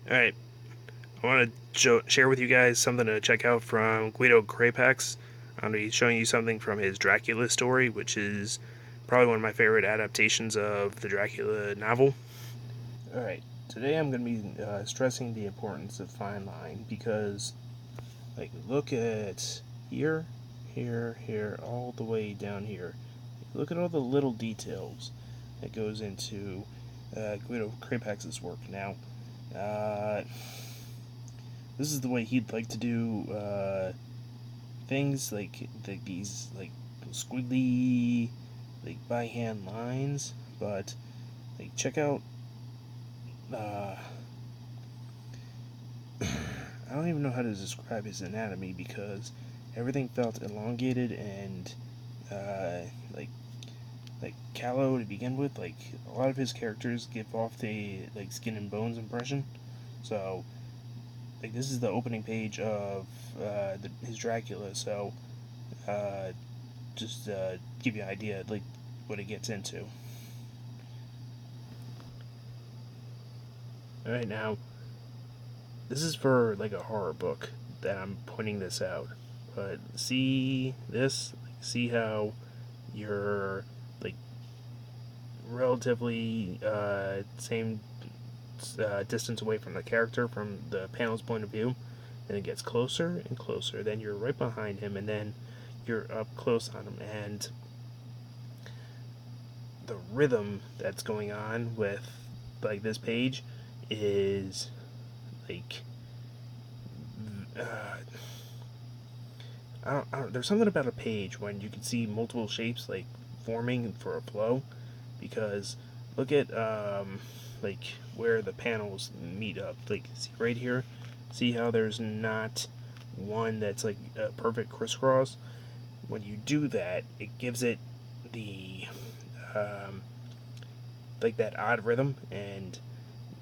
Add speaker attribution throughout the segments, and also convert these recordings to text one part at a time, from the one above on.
Speaker 1: Alright, I want to share with you guys something to check out from Guido Crepax. I'm going to be showing you something from his Dracula story, which is probably one of my favorite adaptations of the Dracula novel. Alright, today I'm going to be stressing the importance of fine line because, like, look at here, here, all the way down here. Look at all the little details that goes into Guido Crepax's work. Now, this is the way he'd like to do things, like these like squiggly, like by hand lines. But like, check out. I don't even know how to describe his anatomy because everything felt elongated and uh, like callow to begin with. Like, a lot of his characters give off the like skin and bones impression. So like, this is the opening page of his Dracula. So just give you an idea like what it gets into. All right, now this is for like a horror book that I'm pointing this out. But see this? See how you're like relatively same distance away from the character from the panel's point of view. Then it gets closer and closer. Then you're right behind him, and then you're up close on him. And the rhythm that's going on with like this page is like uh, I don't, there's something about a page when you can see multiple shapes like forming for a flow, because look at like where the panels meet up. Like, see right here, see how there's not one that's like a perfect crisscross. When you do that, it gives it the um, like that odd rhythm, and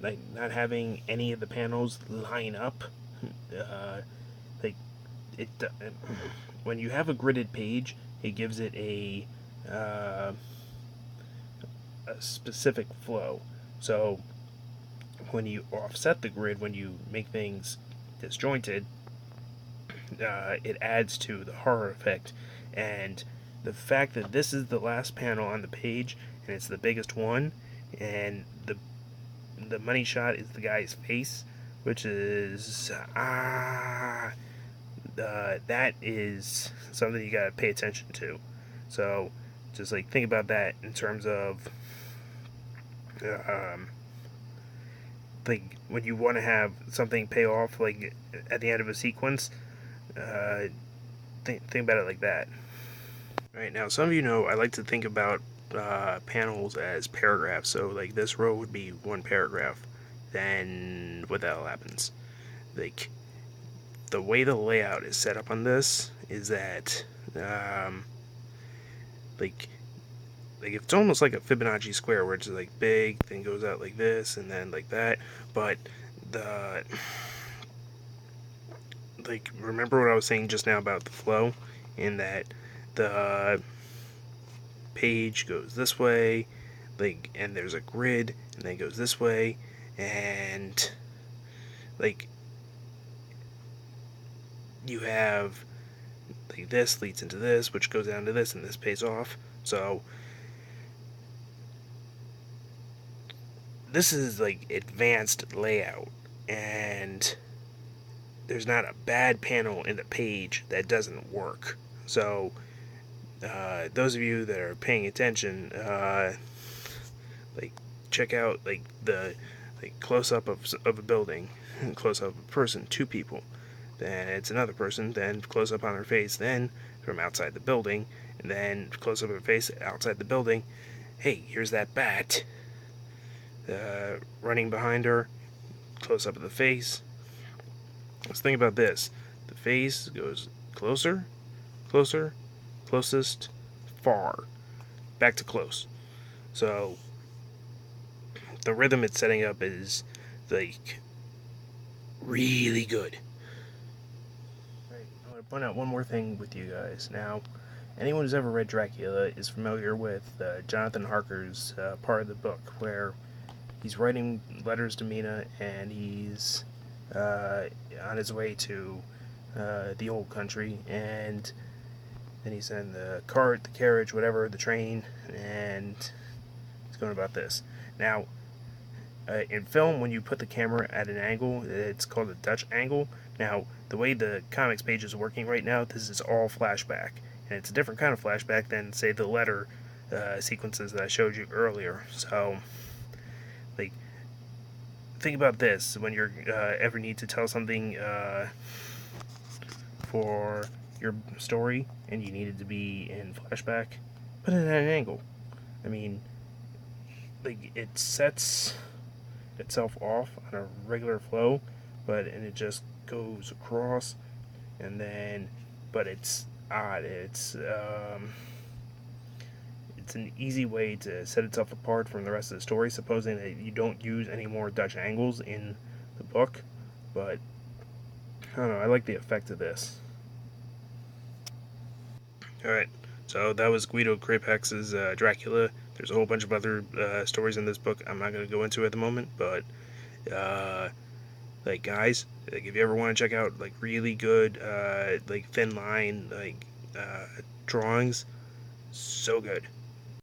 Speaker 1: like not having any of the panels line up. Uh, like it, when you have a gridded page, it gives it uh, a specific flow. So when you offset the grid, when you make things disjointed, it adds to the horror effect. And the fact that this is the last panel on the page and it's the biggest one, and the money shot is the guy's face, which is that is something you gotta pay attention to. So just like think about that in terms of um, like when you want to have something pay off like at the end of a sequence, uh, think about it like that. All right, now some of you know I like to think about panels as paragraphs. So like this row would be one paragraph. Then what the hell happens? Like, the way the layout is set up on this is that um, like it's almost like a Fibonacci square where it's like big, then goes out like this, and then like that. But the like, remember what I was saying just now about the flow, in that the page goes this way, like, and there's a grid, and then it goes this way, and like you have like this leads into this, which goes down to this, and this pays off. So this is like advanced layout, and there's not a bad panel in the page that doesn't work. So those of you that are paying attention, like, check out like the like close up of a building, close up of a person, two people, then it's another person, then close up on her face, then from outside the building, and then close up of her face outside the building. Hey, here's that bat running behind her, close up of the face. Let's think about this. The face goes closer, closer, closest, far, back to close. So the rhythm it's setting up is like really good. Right, I want to point out one more thing with you guys. Now, anyone who's ever read Dracula is familiar with Jonathan Harker's part of the book where he's writing letters to Mina, and he's on his way to the old country, and then he's in the cart, the carriage, whatever, the train, and he's going about this. Now, in film, when you put the camera at an angle, it's called a Dutch angle. Now, the way the comics page is working right now, this is all flashback. And it's a different kind of flashback than, say, the letter sequences that I showed you earlier. So, like, think about this when you're ever need to tell something for your story and you need it to be in flashback, put it at an angle. I mean, like, it sets itself off on a regular flow, and it just goes across, and then, but it's odd. It's an easy way to set itself apart from the rest of the story, supposing that you don't use any more Dutch angles in the book. But I don't know. I like the effect of this. All right, so that was Guido Crepax's Dracula. There's a whole bunch of other stories in this book I'm not going to go into at the moment, but like, guys, like, if you ever want to check out like really good like thin line like drawings, so good.